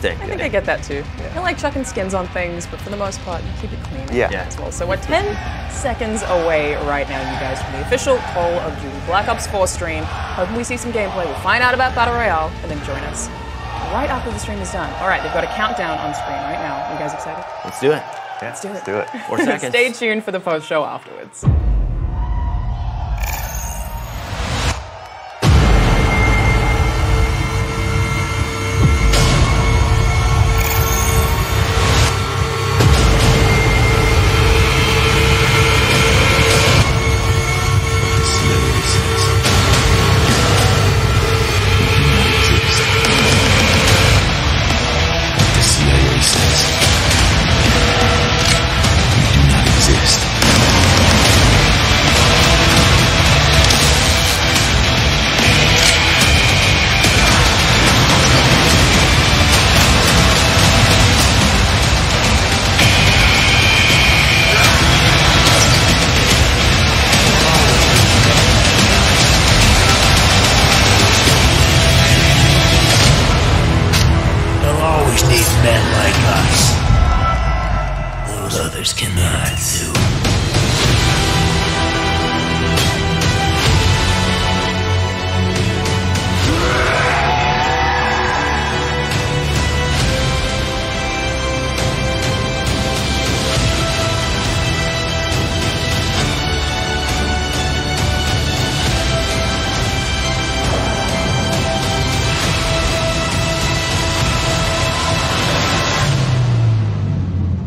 stick. I think I get that too. I don't like chucking skins on things, but for the most part, you keep it clean. Yeah. As well. So we're 10 seconds away right now, you guys, from the official Call of Duty Black Ops 4 stream. Hoping we see some gameplay. We'll find out about Battle Royale, and then join us right after the stream is done. All right, they've got a countdown on screen right now. You guys excited? Let's do it. Yeah, Let's do it. Let's do it. 4 seconds. Stay tuned for the post-show afterwards.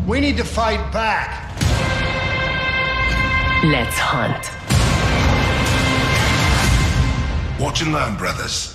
We need to fight back. Let's hunt. Watch and learn, brothers.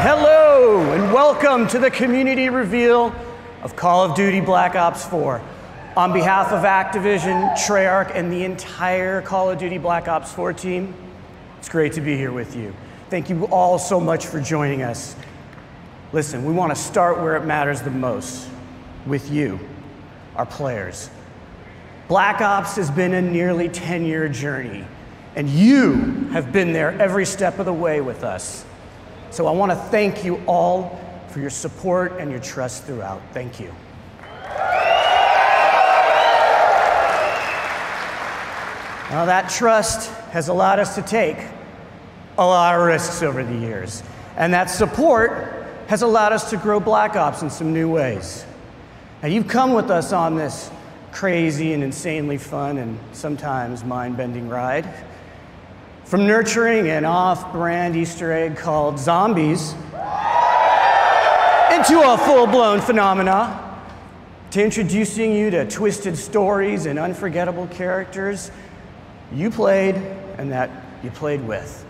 Hello, and welcome to the community reveal of Call of Duty Black Ops 4. On behalf of Activision, Treyarch, and the entire Call of Duty Black Ops 4 team, it's great to be here with you. Thank you all so much for joining us. Listen, we want to start where it matters the most, with you, our players. Black Ops has been a nearly 10-year journey, and you have been there every step of the way with us. So I want to thank you all for your support and your trust throughout. Thank you. Now, that trust has allowed us to take a lot of risks over the years, and that support has allowed us to grow Black Ops in some new ways. Now, you've come with us on this crazy and insanely fun and sometimes mind-bending ride. From nurturing an off-brand Easter egg called zombies into a full-blown phenomena, to introducing you to twisted stories and unforgettable characters you played and that you played with,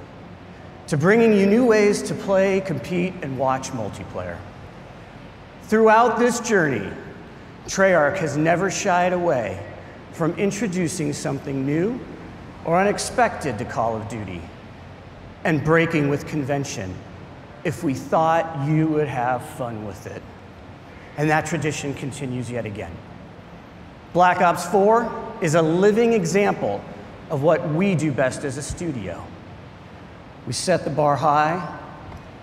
to bringing you new ways to play, compete, and watch multiplayer. Throughout this journey, Treyarch has never shied away from introducing something new or unexpected to Call of Duty, and breaking with convention if we thought you would have fun with it. And that tradition continues yet again. Black Ops 4 is a living example of what we do best as a studio. We set the bar high,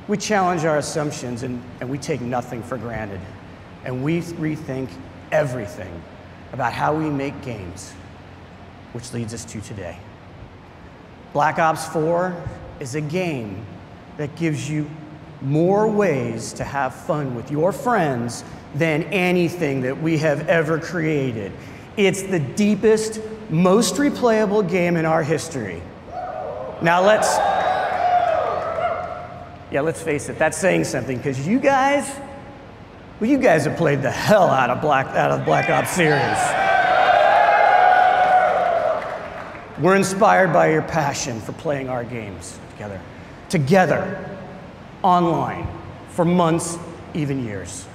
we challenge our assumptions, and we take nothing for granted. And we rethink everything about how we make games, which leads us to today. Black Ops 4 is a game that gives you more ways to have fun with your friends than anything that we have ever created. It's the deepest, most replayable game in our history. Now Yeah, let's face it, that's saying something, because you guys, well, you guys have played the hell out of Black Ops series. We're inspired by your passion for playing our games together, online, for months, even years.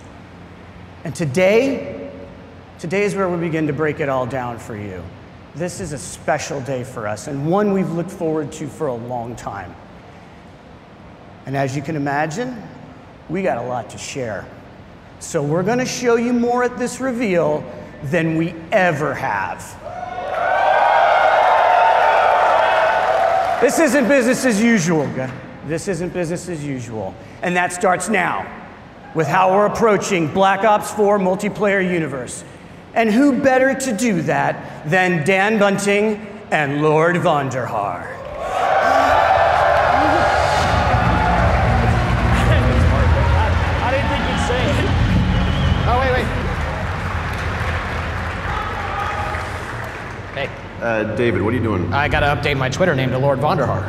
And today is where we begin to break it all down for you. This is a special day for us, and one we've looked forward to for a long time. And as you can imagine, we got a lot to share. So we're going to show you more at this reveal than we ever have. This isn't business as usual, guys. This isn't business as usual. And that starts now with how we're approaching Black Ops 4 multiplayer universe. And who better to do that than Dan Bunting and Lord Vonderhaar. I didn't think you'd say it. Oh, wait. Hey. David, what are you doing? I gotta update my Twitter name to Lord Vonderhaar.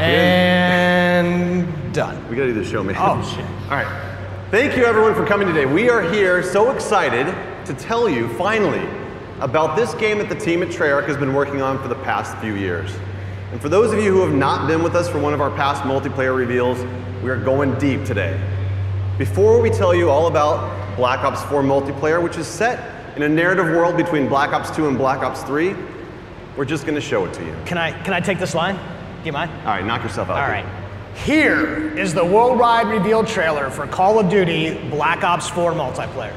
And done. We gotta do the show, man. Oh, shit. All right. Thank you, everyone, for coming today. We are here so excited to tell you, finally, about this game that the team at Treyarch has been working on for the past few years. And for those of you who have not been with us for one of our past multiplayer reveals, we are going deep today. Before we tell you all about Black Ops 4 multiplayer, which is set in a narrative world between Black Ops 2 and Black Ops 3, we're just going to show it to you. Can I take this line? Do you mind? All right, knock yourself out. All right. Here is the worldwide reveal trailer for Call of Duty Black Ops 4 multiplayer.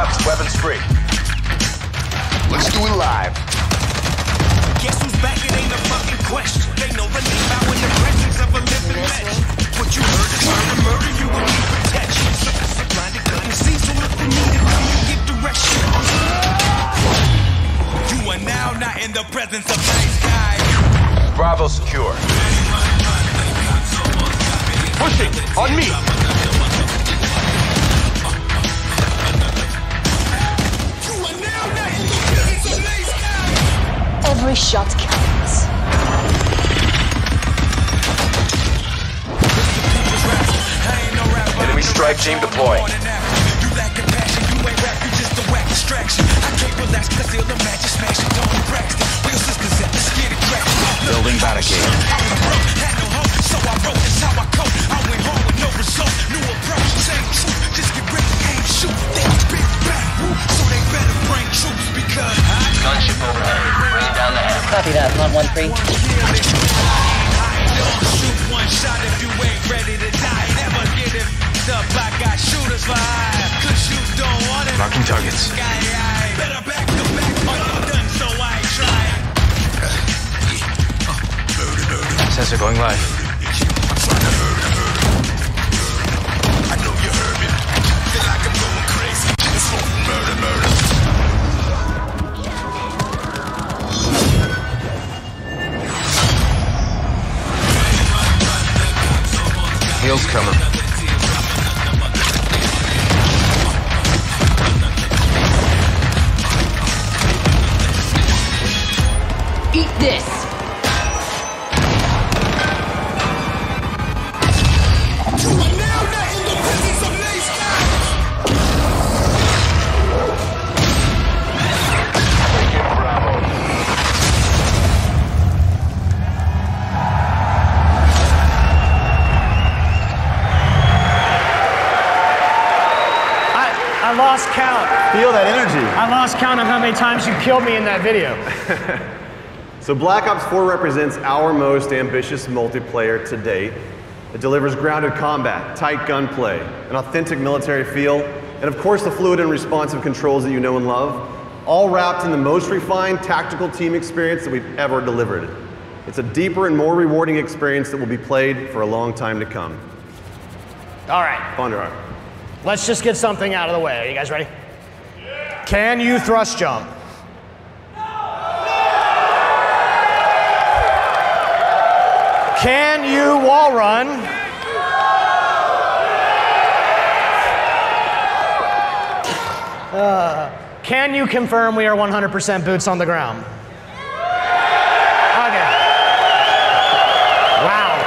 Scouts, weapons free. Let's do it live. Guess who's back? It ain't a fucking question. They know the name out in the presence of a living legend. What you heard is murder, you will need protection. Grind it, gun and see, so if you need it, you give direction. You are now not in the presence of nice guys. Bravo secure. Pushing, on me. You are now not in the presence of nice guys. Every shot counts. Enemy strike team deploying. You lack compassion, you ain't rap, you just a whack distraction. I can't relax, cause they'll imagine smashing Tony Braxton. Real sisters at the skinny crack. Building barricade. Had no hope, so I wrote this how I cope. I went home with no result, new approach, same truth. Just get ready, aim, shoot. They big bang, so they better bring troops because Gunship overhead. Bring down the hammer. Copy that, on 1-3. shoot one shot if you ain't ready to die. Never get it up, I got shooters for hire. Cause you don't want it. Marking targets. Better back to back, all you done, so I ain't trying. Sensor going live. I know you heard me. Feel like I'm going crazy. It's murder, murder. Heels coming. Eat this! You are now not in the presence of nice guys. I lost count. Feel that energy. I lost count of how many times you killed me in that video. So Black Ops 4 represents our most ambitious multiplayer to date. It delivers grounded combat, tight gunplay, an authentic military feel, and of course the fluid and responsive controls that you know and love, all wrapped in the most refined tactical team experience that we've ever delivered. It's a deeper and more rewarding experience that will be played for a long time to come. All right, Thunderheart. let's just get something out of the way. Are you guys ready? Can you thrust jump? Can you wall run? Can you confirm we are 100% boots on the ground? Okay. Wow.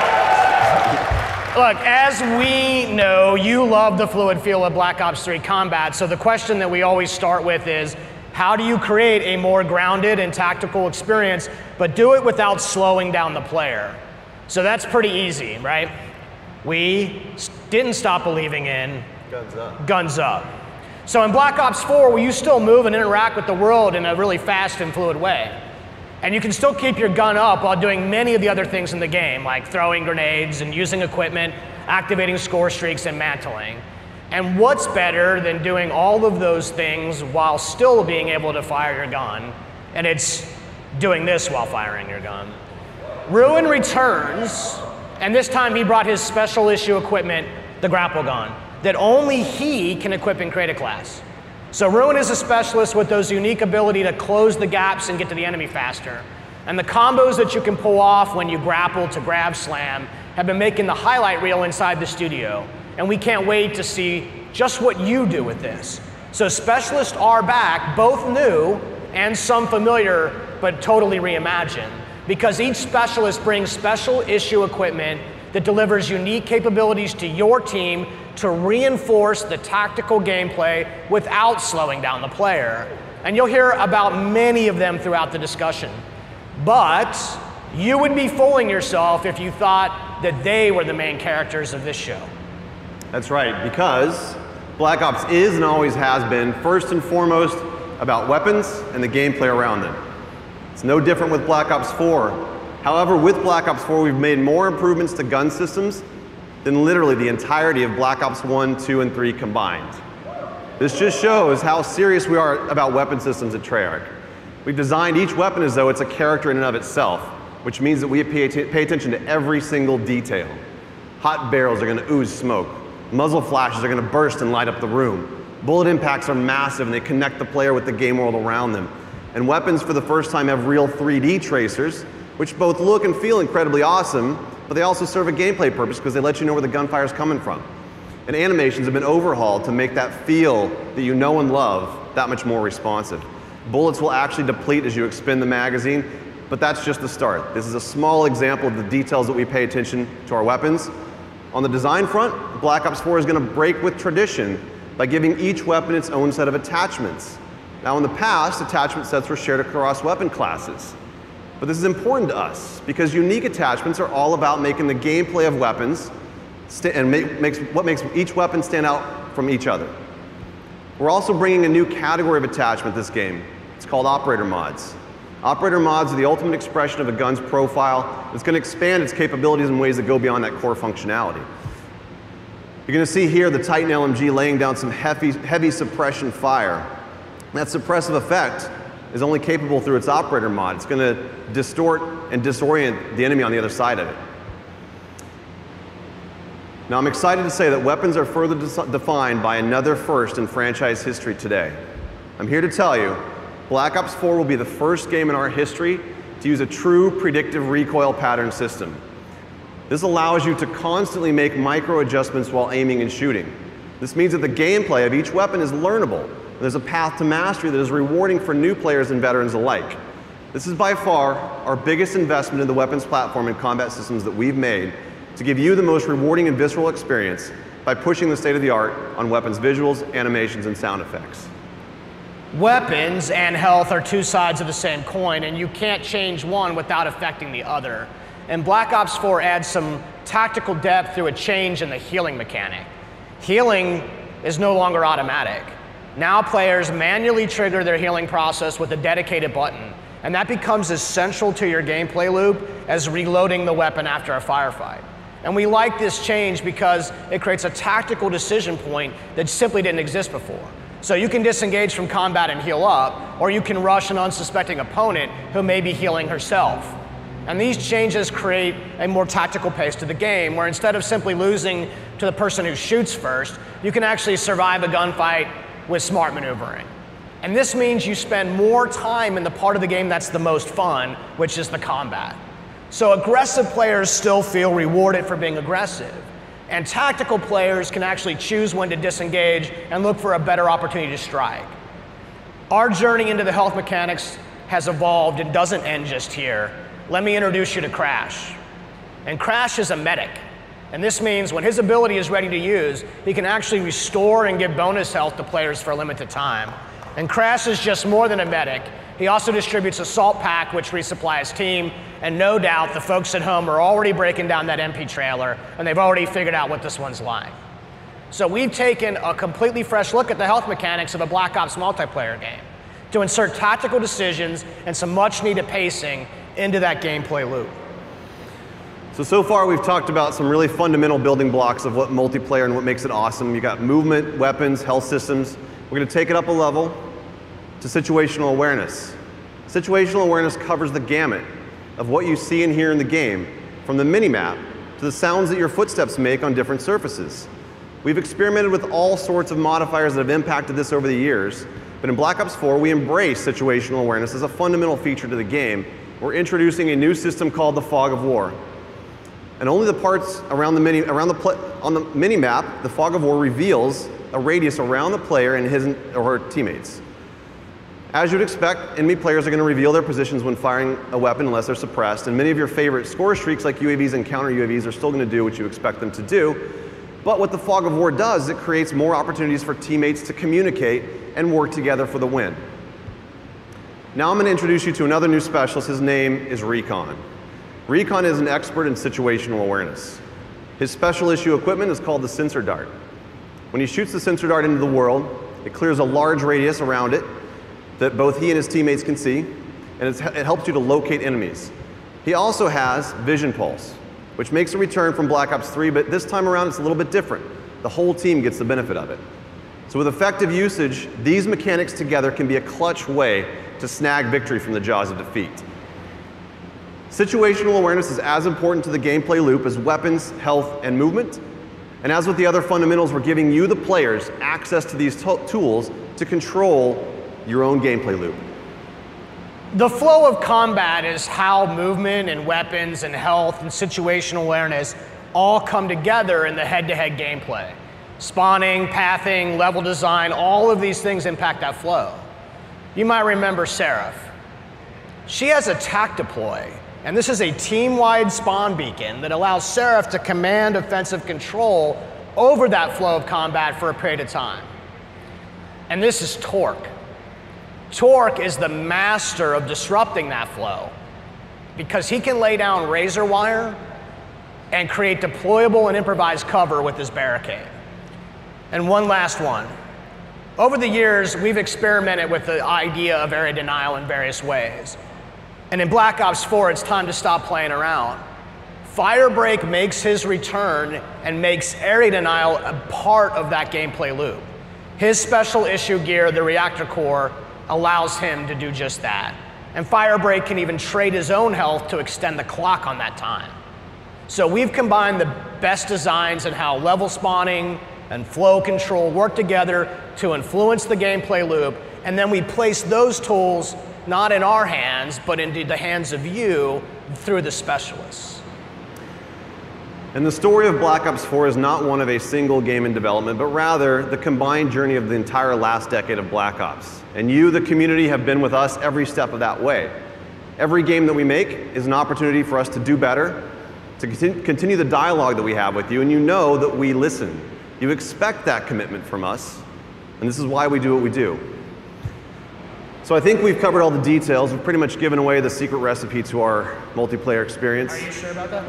Look, as we know, you love the fluid feel of Black Ops 3 combat, so the question that we always start with is, how do you create a more grounded and tactical experience, but do it without slowing down the player? So that's pretty easy, right? We didn't stop believing in Guns up. guns up. So in Black Ops 4, will you still move and interact with the world in a really fast and fluid way? And you can still keep your gun up while doing many of the other things in the game, like throwing grenades and using equipment, activating score streaks, and mantling. And what's better than doing all of those things while still being able to fire your gun? And it's doing this while firing your gun. Ruin returns, and this time he brought his special issue equipment, the grapple gun, that only he can equip and create a class. So Ruin is a specialist with those unique ability to close the gaps and get to the enemy faster. And the combos that you can pull off when you grapple to grab slam have been making the highlight reel inside the studio. And we can't wait to see just what you do with this. So specialists are back, both new and some familiar, but totally reimagined. Because each specialist brings special issue equipment that delivers unique capabilities to your team to reinforce the tactical gameplay without slowing down the player. And you'll hear about many of them throughout the discussion. But you would be fooling yourself if you thought that they were the main characters of this show. That's right, because Black Ops is and always has been first and foremost about weapons and the gameplay around them. It's no different with Black Ops 4. However, with Black Ops 4, we've made more improvements to gun systems than literally the entirety of Black Ops 1, 2, and 3 combined. This just shows how serious we are about weapon systems at Treyarch. We've designed each weapon as though it's a character in and of itself, which means that we pay attention to every single detail. Hot barrels are going to ooze smoke. Muzzle flashes are going to burst and light up the room. Bullet impacts are massive and they connect the player with the game world around them. And weapons for the first time have real 3D tracers, which both look and feel incredibly awesome, but they also serve a gameplay purpose because they let you know where the gunfire is coming from. And animations have been overhauled to make that feel that you know and love that much more responsive. Bullets will actually deplete as you expend the magazine, but that's just the start. This is a small example of the details that we pay attention to our weapons. On the design front, Black Ops 4 is going to break with tradition by giving each weapon its own set of attachments. Now in the past, attachment sets were shared across weapon classes. But this is important to us because unique attachments are all about making the gameplay of weapons and what makes each weapon stand out from each other. We're also bringing a new category of attachment this game. It's called operator mods. Operator mods are the ultimate expression of a gun's profile. It's going to expand its capabilities in ways that go beyond that core functionality. You're going to see here the Titan LMG laying down some heavy suppression fire. That suppressive effect is only capable through its operator mod. It's going to distort and disorient the enemy on the other side of it. Now I'm excited to say that weapons are further defined by another first in franchise history today. I'm here to tell you, Black Ops 4 will be the first game in our history to use a true predictive recoil pattern system. This allows you to constantly make micro adjustments while aiming and shooting. This means that the gameplay of each weapon is learnable. There's a path to mastery that is rewarding for new players and veterans alike. This is by far our biggest investment in the weapons platform and combat systems that we've made to give you the most rewarding and visceral experience by pushing the state of the art on weapons visuals, animations, and sound effects. Weapons and health are two sides of the same coin, and you can't change one without affecting the other. And Black Ops 4 adds some tactical depth through a change in the healing mechanic. Healing is no longer automatic. Now players manually trigger their healing process with a dedicated button, and that becomes as central to your gameplay loop as reloading the weapon after a firefight. And we like this change because it creates a tactical decision point that simply didn't exist before. So you can disengage from combat and heal up, or you can rush an unsuspecting opponent who may be healing herself. And these changes create a more tactical pace to the game, where instead of simply losing to the person who shoots first, you can actually survive a gunfight with smart maneuvering. And this means you spend more time in the part of the game that's the most fun, which is the combat. So aggressive players still feel rewarded for being aggressive, and tactical players can actually choose when to disengage and look for a better opportunity to strike. Our journey into the health mechanics has evolved and doesn't end just here. Let me introduce you to Crash. And Crash is a medic. And this means when his ability is ready to use, he can actually restore and give bonus health to players for a limited time. And Crash is just more than a medic. He also distributes a salt pack, which resupplies team, and no doubt the folks at home are already breaking down that MP trailer, and they've already figured out what this one's like. So we've taken a completely fresh look at the health mechanics of a Black Ops multiplayer game to insert tactical decisions and some much-needed pacing into that gameplay loop. So far we've talked about some really fundamental building blocks of what multiplayer and what makes it awesome. You got movement, weapons, health systems. We're going to take it up a level to situational awareness. Situational awareness covers the gamut of what you see and hear in the game, from the minimap to the sounds that your footsteps make on different surfaces. We've experimented with all sorts of modifiers that have impacted this over the years, but in Black Ops 4 we embrace situational awareness as a fundamental feature to the game. We're introducing a new system called the Fog of War. And only the parts around on the minimap, the Fog of War reveals a radius around the player and his or her teammates. As you'd expect, enemy players are going to reveal their positions when firing a weapon unless they're suppressed, and many of your favorite score streaks like UAVs and counter UAVs are still going to do what you expect them to do. But what the Fog of War does is it creates more opportunities for teammates to communicate and work together for the win. Now I'm going to introduce you to another new specialist. His name is Recon. Recon is an expert in situational awareness. His special issue equipment is called the Sensor Dart. When he shoots the Sensor Dart into the world, it clears a large radius around it that both he and his teammates can see, and it helps you to locate enemies. He also has Vision Pulse, which makes a return from Black Ops 3, but this time around it's a little bit different. The whole team gets the benefit of it. So with effective usage, these mechanics together can be a clutch way to snag victory from the jaws of defeat. Situational awareness is as important to the gameplay loop as weapons, health, and movement. And as with the other fundamentals, we're giving you, the players, access to these tools to control your own gameplay loop. The flow of combat is how movement and weapons and health and situational awareness all come together in the head-to-head gameplay. Spawning, pathing, level design, all of these things impact that flow. You might remember Seraph. She has a TAC deploy, and this is a team-wide spawn beacon that allows Seraph to command offensive control over that flow of combat for a period of time. And this is Torque. Torque is the master of disrupting that flow because he can lay down razor wire and create deployable and improvised cover with his barricade. And one last one. Over the years, we've experimented with the idea of area denial in various ways. And in Black Ops 4, it's time to stop playing around. Firebreak makes his return and makes area denial a part of that gameplay loop. His special issue gear, the reactor core, allows him to do just that. And Firebreak can even trade his own health to extend the clock on that time. So we've combined the best designs in how level spawning and flow control work together to influence the gameplay loop, and then we place those tools not in our hands, but into the hands of you through the specialists. And the story of Black Ops 4 is not one of a single game in development, but rather the combined journey of the entire last decade of Black Ops. And you, the community, have been with us every step of that way. Every game that we make is an opportunity for us to do better, to continue the dialogue that we have with you, and you know that we listen. You expect that commitment from us, and this is why we do what we do. So I think we've covered all the details. We've pretty much given away the secret recipe to our multiplayer experience. Are you sure about that?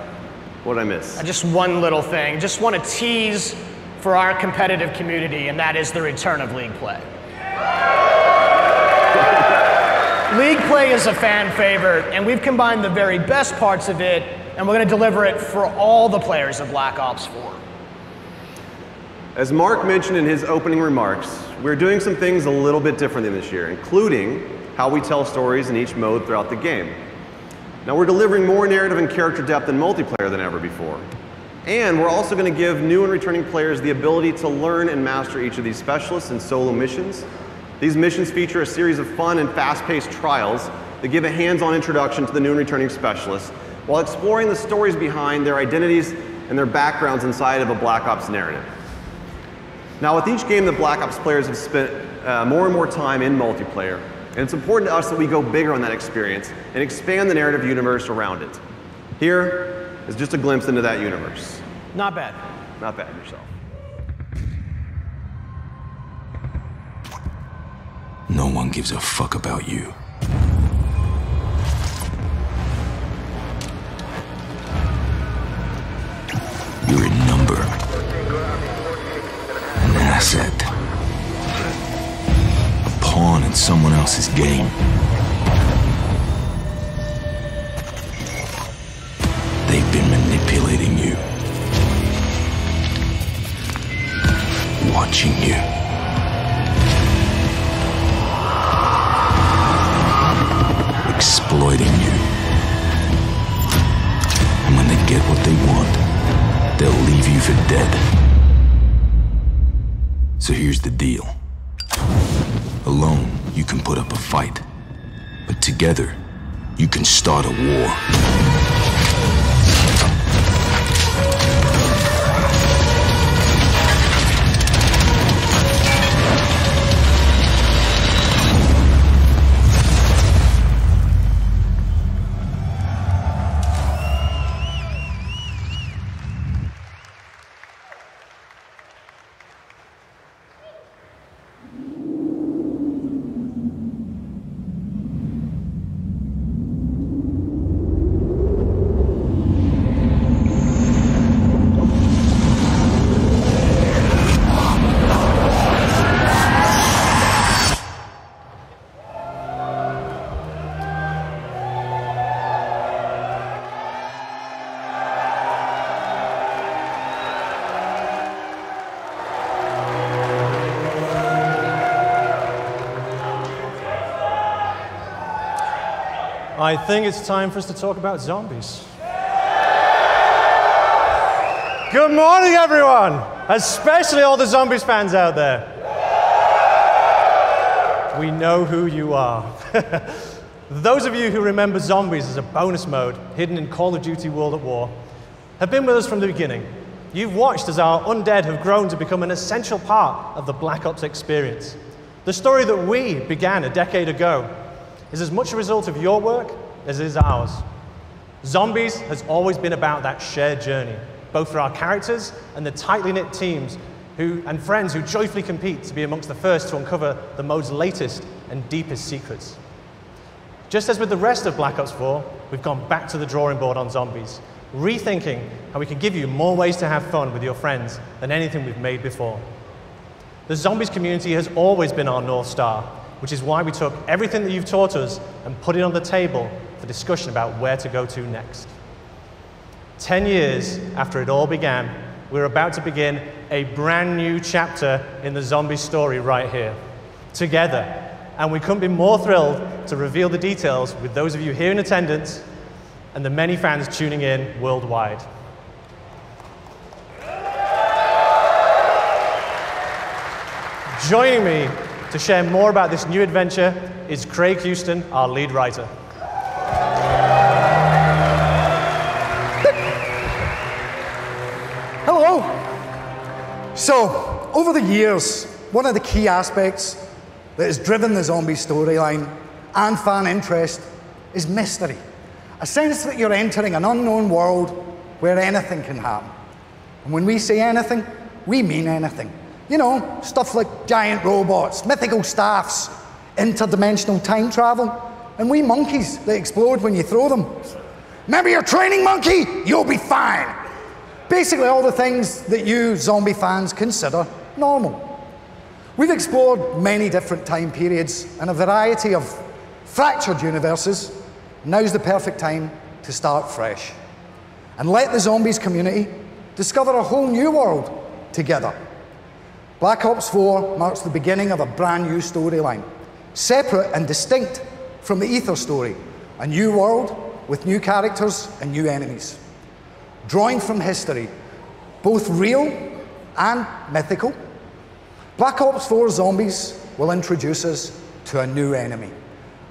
What did I miss? Just one little thing. Just want to tease for our competitive community, and that is the return of League Play. League Play is a fan favorite, and we've combined the very best parts of it, and we're going to deliver it for all the players of Black Ops 4. As Mark mentioned in his opening remarks, we're doing some things a little bit differently this year, including how we tell stories in each mode throughout the game. Now, we're delivering more narrative and character depth in multiplayer than ever before. And we're also going to give new and returning players the ability to learn and master each of these specialists and solo missions. These missions feature a series of fun and fast-paced trials that give a hands-on introduction to the new and returning specialists, while exploring the stories behind their identities and their backgrounds inside of a Black Ops narrative. Now, with each game, the Black Ops players have spent more and more time in multiplayer, and it's important to us that we go bigger on that experience and expand the narrative universe around it. Here is just a glimpse into that universe. Not bad. Not bad yourself. No one gives a fuck about you. You're a number. An asset. A pawn in someone else's game. They've been manipulating you. Watching you. Exploiting you. And when they get what they want, they'll leave you for dead. So here's the deal. Alone, you can put up a fight. But together, you can start a war. I think it's time for us to talk about zombies. Good morning, everyone, especially all the Zombies fans out there. We know who you are. Those of you who remember Zombies as a bonus mode hidden in Call of Duty World at War have been with us from the beginning. You've watched as our undead have grown to become an essential part of the Black Ops experience. The story that we began a decade ago is as much a result of your work as it is ours. Zombies has always been about that shared journey, both for our characters and the tightly knit teams and friends who joyfully compete to be amongst the first to uncover the mode's latest and deepest secrets. Just as with the rest of Black Ops 4, we've gone back to the drawing board on zombies, rethinking how we can give you more ways to have fun with your friends than anything we've made before. The Zombies community has always been our North Star, which is why we took everything that you've taught us and put it on the table for discussion about where to go to next. 10 years after it all began, we're about to begin a brand new chapter in the Zombies story right here, together. And we couldn't be more thrilled to reveal the details with those of you here in attendance and the many fans tuning in worldwide. Joining me to share more about this new adventure is Craig Houston, our lead writer. Hello. So, over the years, one of the key aspects that has driven the zombie storyline and fan interest is mystery. A sense that you're entering an unknown world where anything can happen. And when we say anything, we mean anything. You know, stuff like giant robots, mythical staffs, interdimensional time travel, and wee monkeys that explode when you throw them. Remember your training monkey? You'll be fine. Basically all the things that you zombie fans consider normal. We've explored many different time periods and a variety of fractured universes. Now's the perfect time to start fresh and let the Zombies community discover a whole new world together. Black Ops 4 marks the beginning of a brand new storyline, separate and distinct from the Ether story, a new world with new characters and new enemies. Drawing from history, both real and mythical, Black Ops 4 Zombies will introduce us to a new enemy,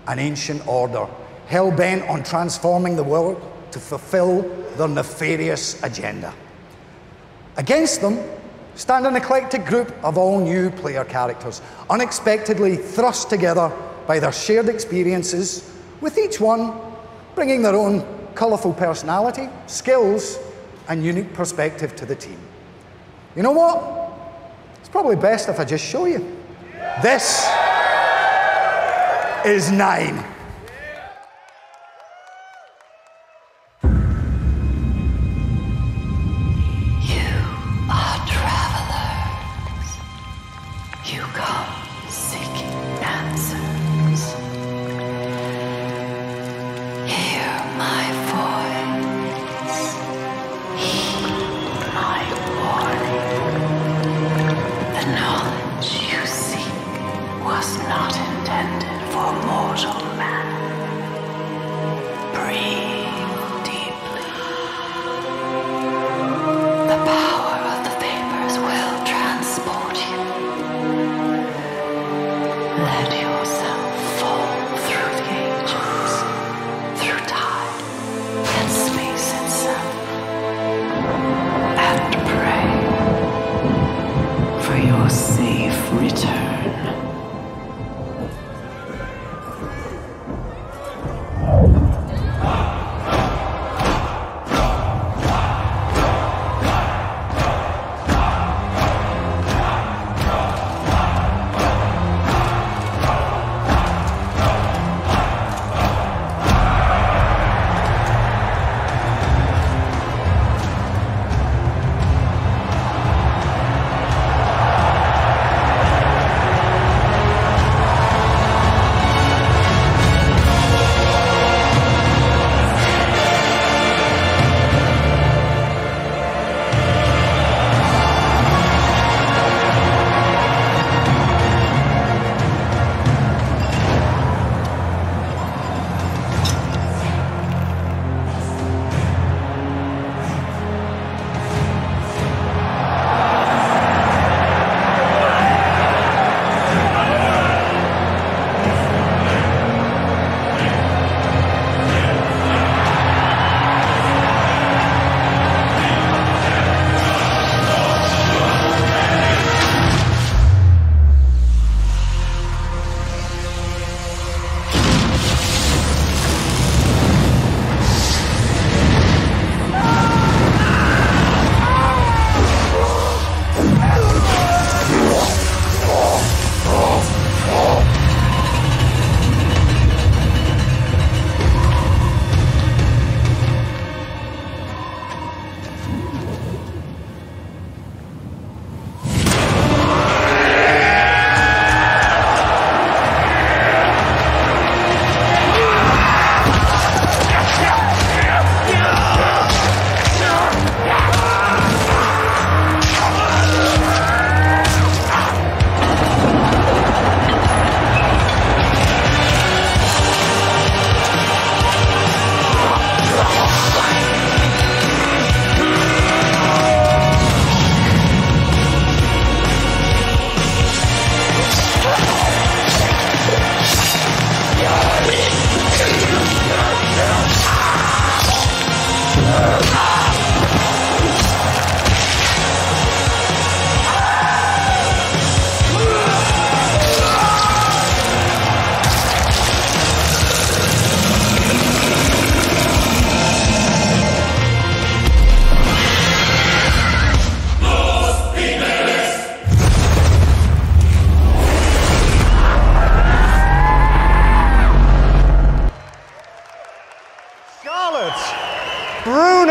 an ancient order, hell-bent on transforming the world to fulfill their nefarious agenda. Against them stand an eclectic group of all new player characters, unexpectedly thrust together by their shared experiences, with each one bringing their own colourful personality, skills, and unique perspective to the team. You know what? It's probably best if I just show you. This is 9. You come seeking answers. Hear my voice. Heed my warning. The knowledge you seek was not intended for mortal man. Breathe deeply. The power of the vapors will transport you. Let yourself fall through the ages, through time and space itself, and pray for your safe return.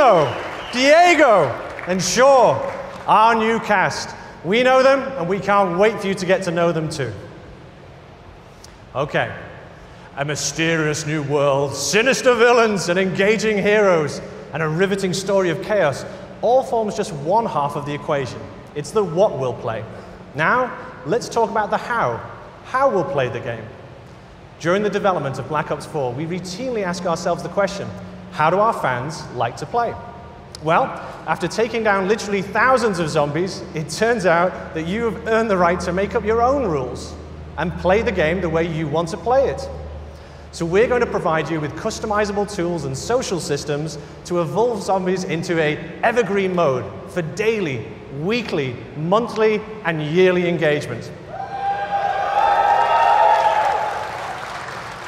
Bruno, Diego, and Shaw, our new cast. We know them, and we can't wait for you to get to know them too. Okay, a mysterious new world, sinister villains, and engaging heroes, and a riveting story of chaos all forms just one half of the equation. It's the what we'll play. Now, let's talk about the how. How we'll play the game. During the development of Black Ops 4, we routinely ask ourselves the question, how do our fans like to play? Well, after taking down literally thousands of zombies, it turns out that you have earned the right to make up your own rules and play the game the way you want to play it. So we're going to provide you with customizable tools and social systems to evolve zombies into an evergreen mode for daily, weekly, monthly, and yearly engagement.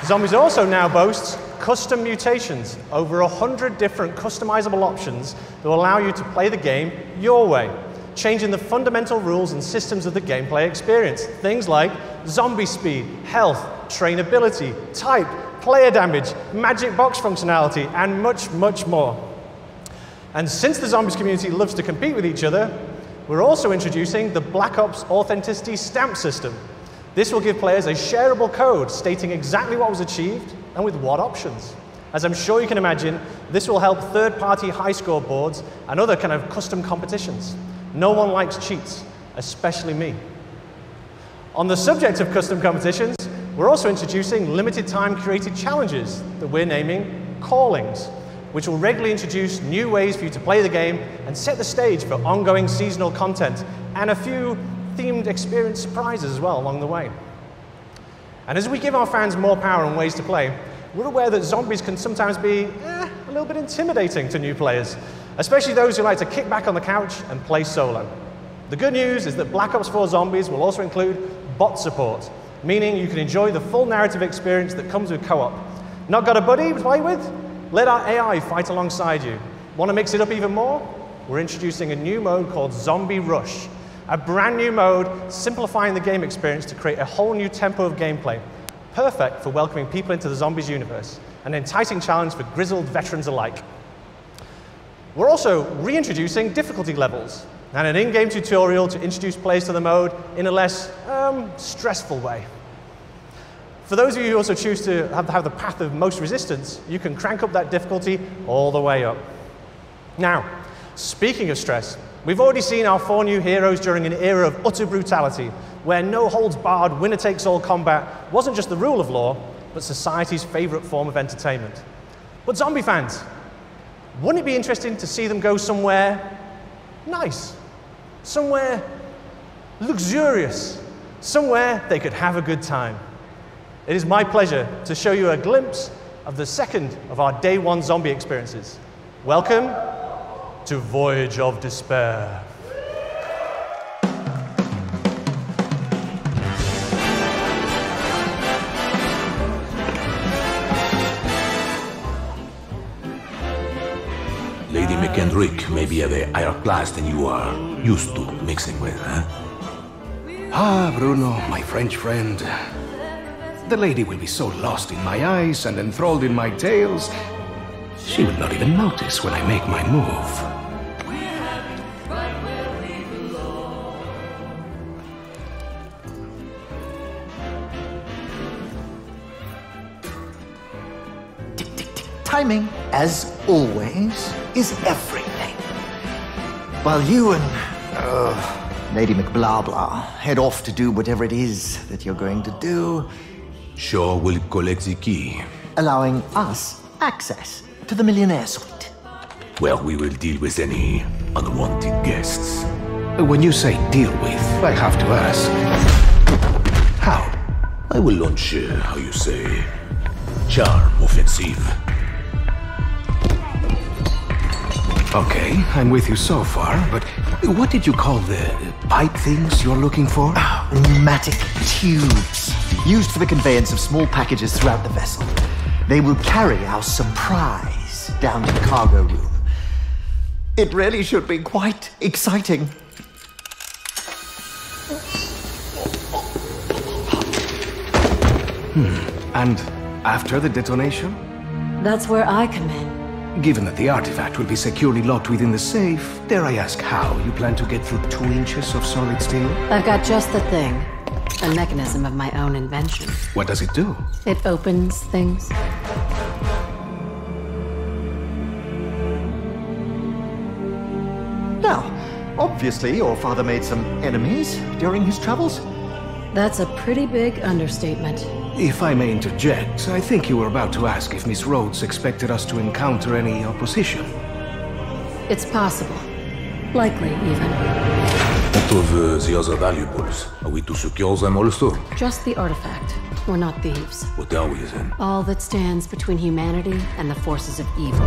Zombies also now boasts custom mutations, over 100 different customizable options that will allow you to play the game your way, changing the fundamental rules and systems of the gameplay experience. Things like zombie speed, health, trainability, type, player damage, magic box functionality, and much, much more. And since the Zombies community loves to compete with each other, we're also introducing the Black Ops Authenticity Stamp System. This will give players a shareable code stating exactly what was achieved and with what options. As I'm sure you can imagine, this will help third-party high score boards and other kind of custom competitions. No one likes cheats, especially me. On the subject of custom competitions, we're also introducing limited-time curated challenges that we're naming Callings, which will regularly introduce new ways for you to play the game and set the stage for ongoing seasonal content and a few themed experience surprises as well along the way. And as we give our fans more power and ways to play, we're aware that zombies can sometimes be a little bit intimidating to new players, especially those who like to kick back on the couch and play solo. The good news is that Black Ops 4 Zombies will also include bot support, meaning you can enjoy the full narrative experience that comes with co-op. Not got a buddy to play with? Let our AI fight alongside you. Want to mix it up even more? We're introducing a new mode called Zombie Rush, a brand new mode simplifying the game experience to create a whole new tempo of gameplay, perfect for welcoming people into the Zombies universe, an enticing challenge for grizzled veterans alike. We're also reintroducing difficulty levels and an in-game tutorial to introduce players to the mode in a less stressful way. For those of you who also choose to have the path of most resistance, you can crank up that difficulty all the way up. Now, speaking of stress, we've already seen our 4 new heroes during an era of utter brutality, where no-holds-barred, winner-takes-all combat wasn't just the rule of law, but society's favorite form of entertainment. But zombie fans, wouldn't it be interesting to see them go somewhere nice, somewhere luxurious, somewhere they could have a good time? It is my pleasure to show you a glimpse of the second of our Day 1 zombie experiences. Welcome to Voyage of Despair. Lady McKendrick may be of a higher class than you are used to mixing with, huh? Ah, Bruno, my French friend. The lady will be so lost in my eyes and enthralled in my tales, she will not even notice when I make my move. Timing, as always, is everything. While you and Lady McBlahblah head off to do whatever it is that you're going to do, Shaw will collect the key, allowing us access to the Millionaire Suite. Well, we will deal with any unwanted guests. When you say deal with, I have to ask, how? I will launch, how you say, charm offensive. Okay, I'm with you so far, but what did you call the pipe things you're looking for? Pneumatic tubes, used for the conveyance of small packages throughout the vessel. They will carry our surprise down to the cargo room. It really should be quite exciting. And after the detonation? That's where I come in. Given that the artifact will be securely locked within the safe, dare I ask how you plan to get through 2 inches of solid steel? I've got just the thing. A mechanism of my own invention. What does it do? It opens things. Now, obviously your father made some enemies during his travels. That's a pretty big understatement. If I may interject, I think you were about to ask if Miss Rhodes expected us to encounter any opposition. It's possible. Likely, even. What of the other valuables? Are we to secure them also? Just the artifact. We're not thieves. What are we then? All that stands between humanity and the forces of evil.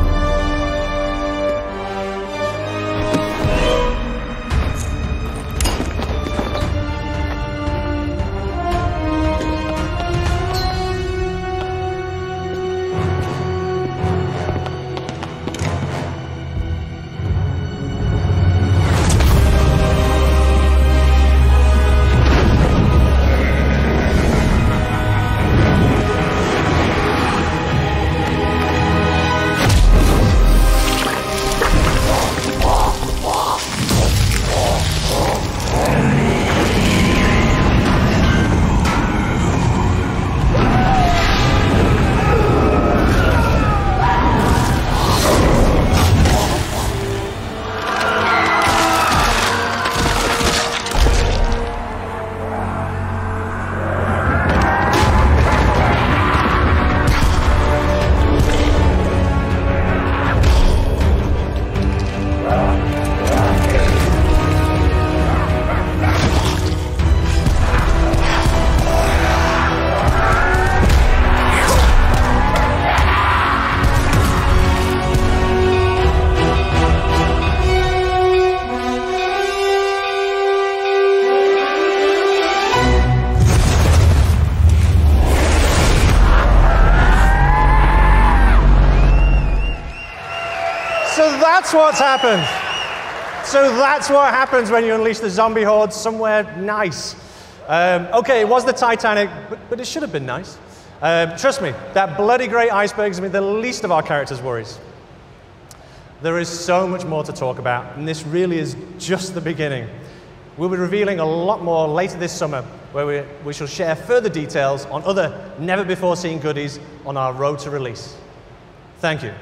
That's what's happened. So that's what happens when you unleash the zombie horde somewhere nice. Okay, it was the Titanic, but it should have been nice. Trust me, that bloody great iceberg is the least of our characters' worries. There is so much more to talk about, and this really is just the beginning. We'll be revealing a lot more later this summer, where we shall share further details on other never-before-seen goodies on our road to release. Thank you.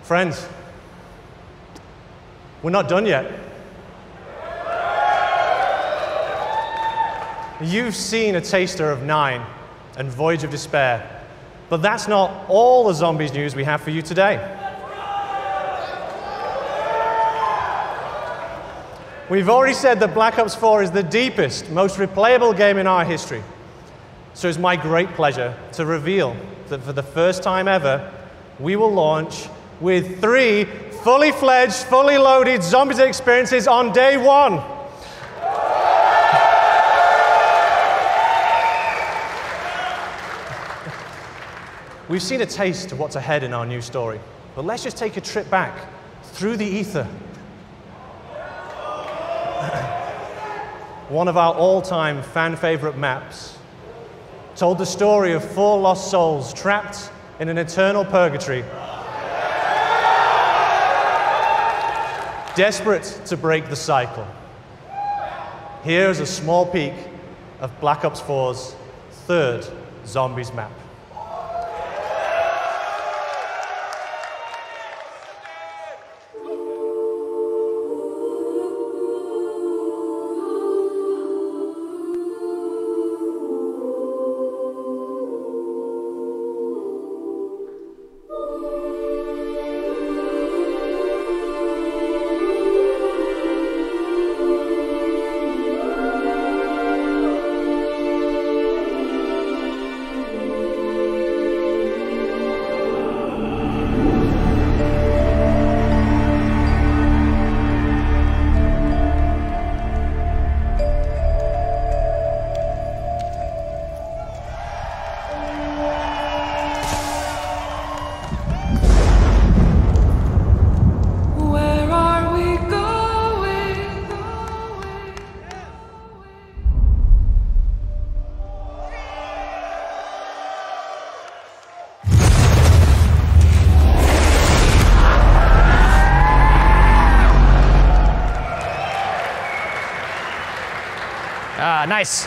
Friends, we're not done yet. You've seen a taster of 9 and Voyage of Despair, but that's not all the zombies news we have for you today. We've already said that Black Ops 4 is the deepest, most replayable game in our history. So it's my great pleasure to reveal that for the first time ever, we will launch with 3 fully fledged, fully loaded Zombies experiences on day 1. We've seen a taste of what's ahead in our new story, but let's just take a trip back through the ether. One of our all-time fan-favorite maps told the story of 4 lost souls trapped in an eternal purgatory, desperate to break the cycle. Here's a small peek of Black Ops 4's 3rd Zombies map. Nice.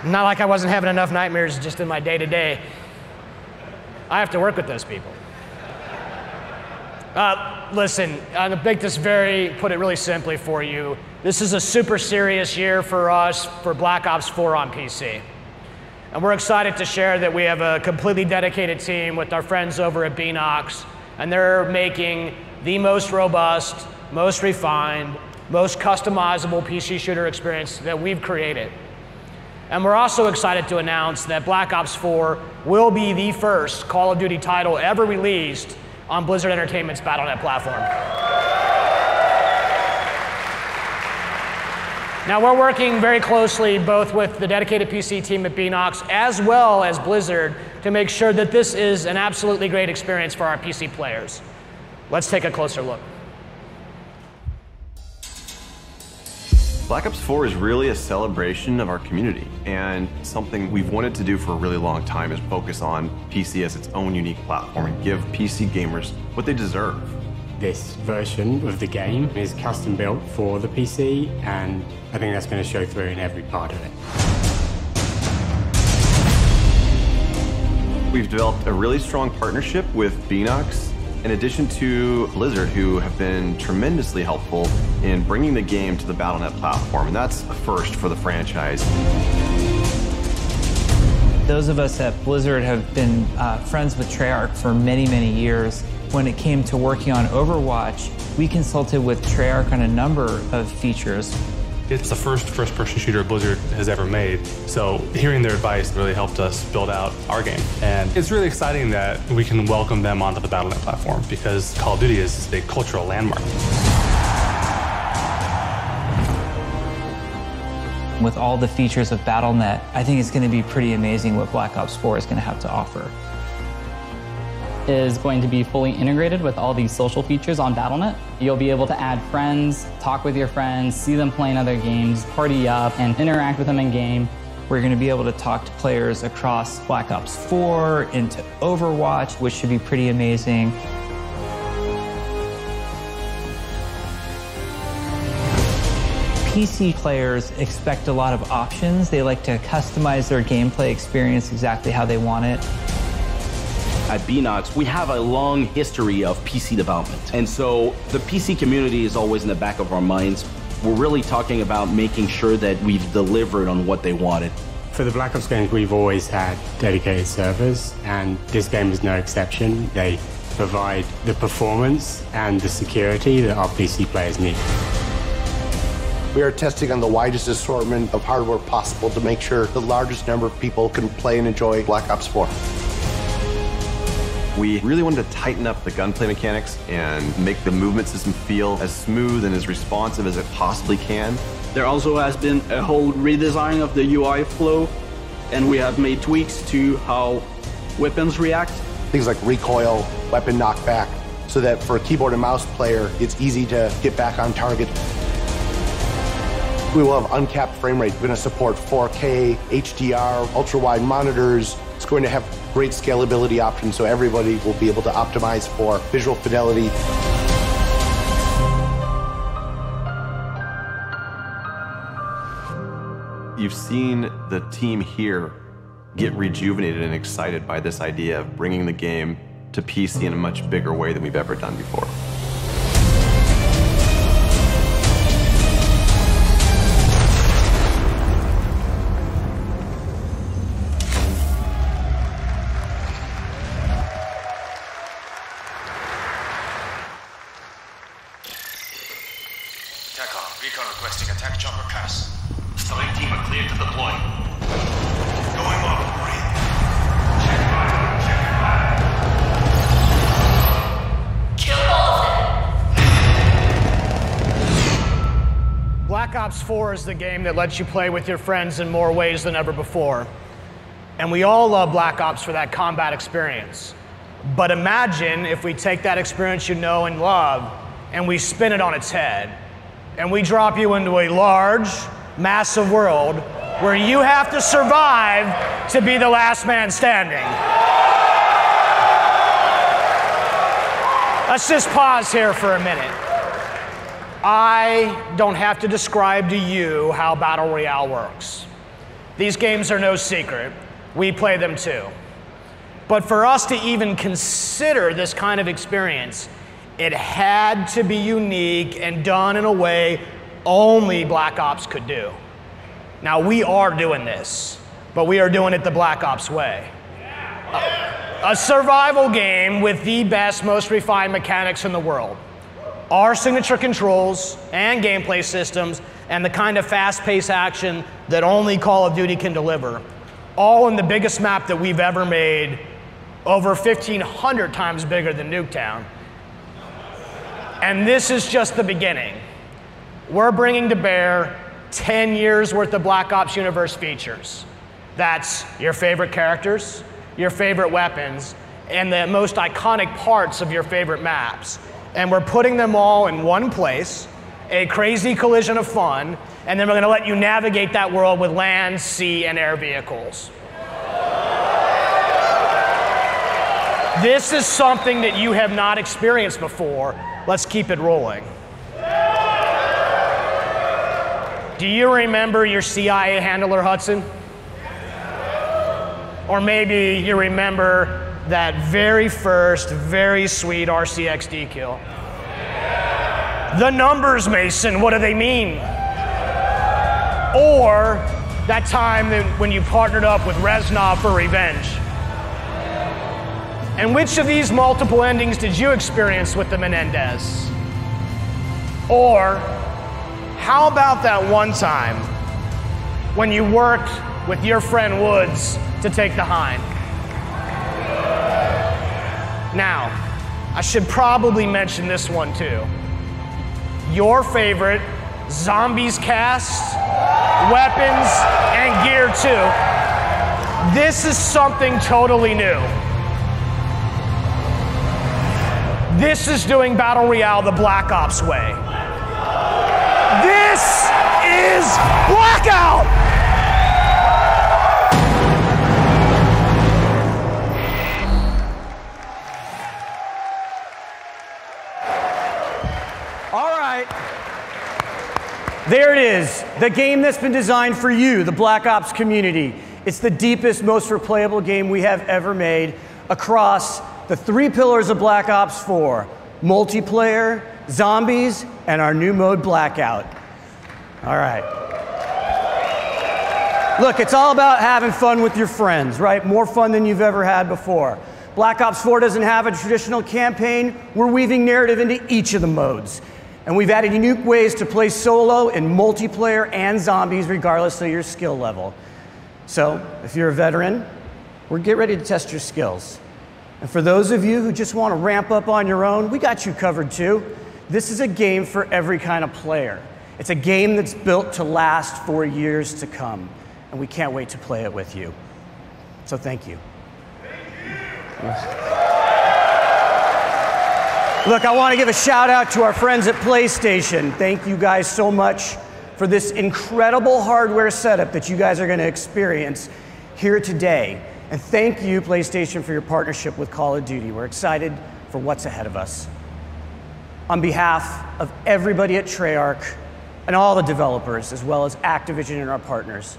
Not like I wasn't having enough nightmares just in my day-to-day. I have to work with those people. Listen, to make this put it really simply for you, this is a super serious year for us for Black Ops 4 on PC. And we're excited to share that we have a completely dedicated team with our friends over at Beenox, and they're making the most robust, most refined, most customizable PC shooter experience that we've created. And we're also excited to announce that Black Ops 4 will be the first Call of Duty title ever released on Blizzard Entertainment's Battle.net platform. Now, we're working very closely both with the dedicated PC team at Beenox as well as Blizzard to make sure that this is an absolutely great experience for our PC players. Let's take a closer look. Black Ops 4 is really a celebration of our community, and something we've wanted to do for a really long time is focus on PC as its own unique platform and give PC gamers what they deserve. This version of the game is custom built for the PC, and I think that's going to show through in every part of it. We've developed a really strong partnership with Beenox, in addition to Blizzard, who have been tremendously helpful in bringing the game to the Battle.net platform, and that's a first for the franchise. Those of us at Blizzard have been friends with Treyarch for many, many years. When it came to working on Overwatch, we consulted with Treyarch on a number of features. It's the first first-person shooter Blizzard has ever made, so hearing their advice really helped us build out our game. And it's really exciting that we can welcome them onto the Battle.net platform, because Call of Duty is a cultural landmark. With all the features of Battle.net, I think it's going to be pretty amazing what Black Ops 4 is going to have to offer. Is going to be fully integrated with all these social features on Battle.net. You'll be able to add friends, talk with your friends, see them playing other games, party up, and interact with them in game. We're going to be able to talk to players across Black Ops 4 into Overwatch, which should be pretty amazing. PC players expect a lot of options. They like to customize their gameplay experience exactly how they want it. At Beenox, we have a long history of PC development. And so the PC community is always in the back of our minds. We're really talking about making sure that we've delivered on what they wanted. For the Black Ops games, we've always had dedicated servers, and this game is no exception. They provide the performance and the security that our PC players need. We are testing on the widest assortment of hardware possible to make sure the largest number of people can play and enjoy Black Ops 4. We really wanted to tighten up the gunplay mechanics and make the movement system feel as smooth and as responsive as it possibly can. There also has been a whole redesign of the UI flow, and we have made tweaks to how weapons react. Things like recoil, weapon knockback, so that for a keyboard and mouse player, it's easy to get back on target. We will have uncapped frame rate. We're going to support 4K, HDR, ultra-wide monitors. It's going to have great scalability options, so everybody will be able to optimize for visual fidelity. You've seen the team here get rejuvenated and excited by this idea of bringing the game to PC in a much bigger way than we've ever done before. Recon requesting attack chopper pass. Strike team are clear to deploy. Going off grid. Check fire. Check fire. Kill all of them. Black Ops 4 is the game that lets you play with your friends in more ways than ever before. And we all love Black Ops for that combat experience. But imagine if we take that experience you know and love and we spin it on its head. And we drop you into a large, massive world where you have to survive to be the last man standing. Let's just pause here for a minute. I don't have to describe to you how Battle Royale works. These games are no secret. We play them too. But for us to even consider this kind of experience, it had to be unique and done in a way only Black Ops could do. Now, we are doing this, but we are doing it the Black Ops way. A survival game with the best, most refined mechanics in the world. Our signature controls and gameplay systems and the kind of fast-paced action that only Call of Duty can deliver, all in the biggest map that we've ever made, over 1,500 times bigger than Nuketown. And this is just the beginning. We're bringing to bear 10 years worth of Black Ops Universe features. That's your favorite characters, your favorite weapons, and the most iconic parts of your favorite maps. And we're putting them all in one place, a crazy collision of fun, and then we're gonna let you navigate that world with land, sea, and air vehicles. This is something that you have not experienced before. Let's keep it rolling. Do you remember your CIA handler, Hudson? Or maybe you remember that very first, very sweet RCXD kill. The numbers, Mason, what do they mean? Or that time when you partnered up with Reznov for revenge. And which of these multiple endings did you experience with the Menendez? Or how about that one time when you worked with your friend Woods to take the Hind? Now, I should probably mention this one too. Your favorite Zombies cast, weapons, and gear too. This is something totally new. This is doing Battle Royale the Black Ops way. This is Blackout! All right. There it is, the game that's been designed for you, the Black Ops community. It's the deepest, most replayable game we have ever made across the 3 pillars of Black Ops 4, multiplayer, zombies, and our new mode, Blackout. All right. Look, it's all about having fun with your friends, right? More fun than you've ever had before. Black Ops 4 doesn't have a traditional campaign. We're weaving narrative into each of the modes. And we've added unique ways to play solo in multiplayer and zombies, regardless of your skill level. So, if you're a veteran, we're get ready to test your skills. And for those of you who just want to ramp up on your own, we got you covered too. This is a game for every kind of player. It's a game that's built to last for years to come, and we can't wait to play it with you. So thank you. Look, I want to give a shout out to our friends at PlayStation. Thank you guys so much for this incredible hardware setup that you guys are going to experience here today. And thank you, PlayStation, for your partnership with Call of Duty. We're excited for what's ahead of us. On behalf of everybody at Treyarch and all the developers, as well as Activision and our partners,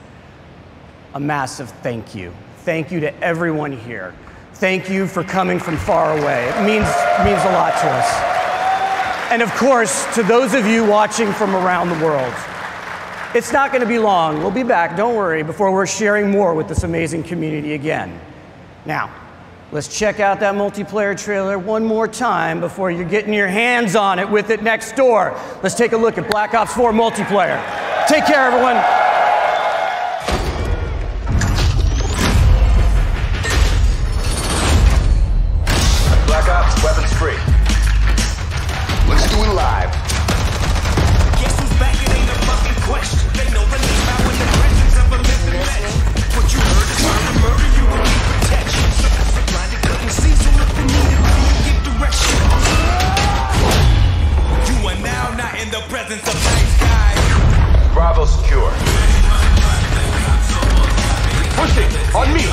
a massive thank you. Thank you to everyone here. Thank you for coming from far away. It means a lot to us. And of course, to those of you watching from around the world. It's not going to be long. We'll be back, don't worry, before we're sharing more with this amazing community again. Now, let's check out that multiplayer trailer one more time before you're getting your hands on it with it next door. Let's take a look at Black Ops 4 multiplayer. Take care, everyone. Black Ops, weapons free. Let's do it live. Guess who's back? It ain't a fucking question. They know the name out in the presence of a living legend. What you heard is trying to murder you and keep protection. So blinded couldn't see, so look for me to give direction. You are now not in the presence of nice guys. Bravo secure. Pushing on me.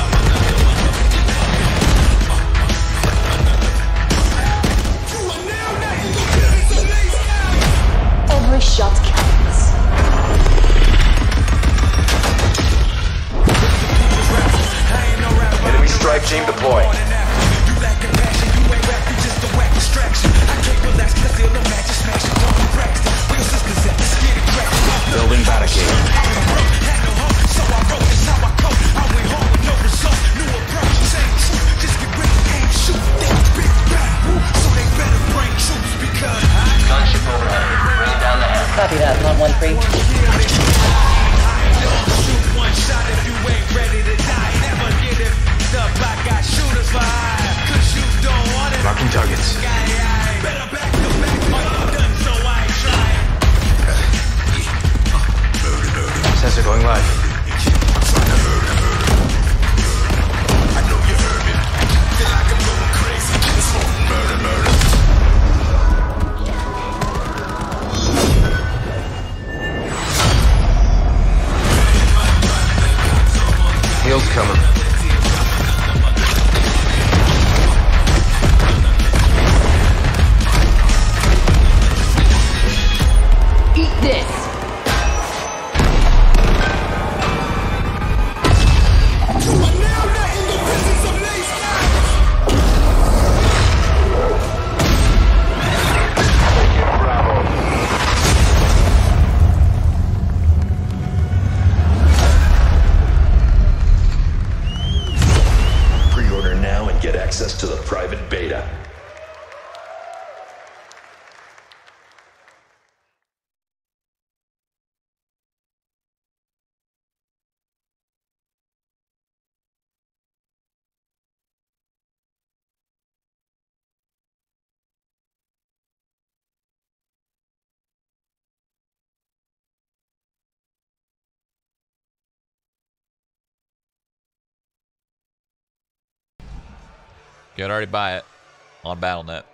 Every shot counts. team deployed. Building barricade. Gunship overhead. Bring it down the hill. Copy that, 113. Shoot one shot if you ain't ready to die. Never get it up. I got shooters for hire. Cause you don't want it. Marking targets. Better back to back. I'm done, so I ain't trying. Sensor going live. I know you heard me. Feel like I'm going crazy. It's murder, murder. Heel's coming. Eat this. Pre-order now and get access to the private beta. You can already buy it on Battle.net.